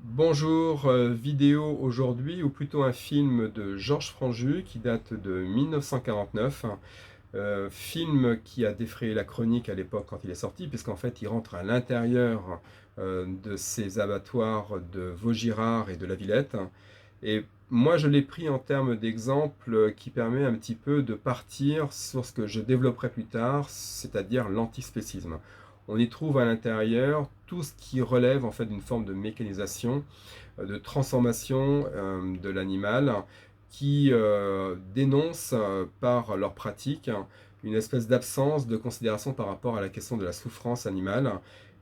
Bonjour, vidéo aujourd'hui, ou plutôt un film de Georges Franju qui date de 1949, film qui a défrayé la chronique à l'époque quand il est sorti, puisqu'en fait il rentre à l'intérieur de ces abattoirs de Vaugirard et de la Villette. Et moi je l'ai pris en termes d'exemple qui permet un petit peu de partir sur ce que je développerai plus tard, c'est-à-dire l'antispécisme. On y trouve à l'intérieur tout ce qui relève en fait d'une forme de mécanisation, de transformation de l'animal, qui dénoncent par leur pratique une espèce d'absence de considération par rapport à la question de la souffrance animale.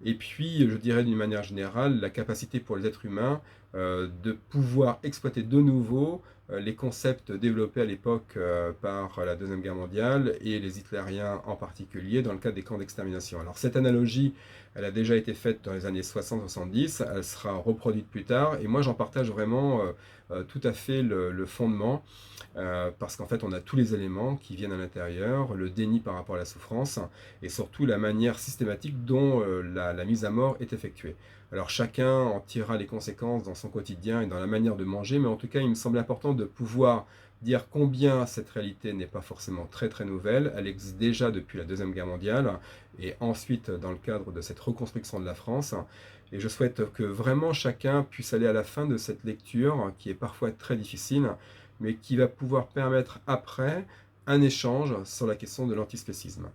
Et puis, je dirais d'une manière générale, la capacité pour les êtres humains de pouvoir exploiter de nouveau les concepts développés à l'époque par la Deuxième Guerre mondiale et les hitlériens en particulier dans le cadre des camps d'extermination. Alors cette analogie, elle a déjà été faite dans les années 60-70, elle sera reproduite plus tard, et moi j'en partage vraiment tout à fait le fondement, parce qu'en fait on a tous les éléments qui viennent à l'intérieur, le déni par rapport à la souffrance, et surtout la manière systématique dont la mise à mort est effectuée. Alors chacun en tirera les conséquences dans son quotidien et dans la manière de manger, mais en tout cas il me semble important de pouvoir dire combien cette réalité n'est pas forcément très nouvelle, elle existe déjà depuis la Deuxième Guerre mondiale, et ensuite dans le cadre de cette reconstruction de la France. Et je souhaite que vraiment chacun puisse aller à la fin de cette lecture, qui est parfois très difficile, mais qui va pouvoir permettre après un échange sur la question de l'antispécisme.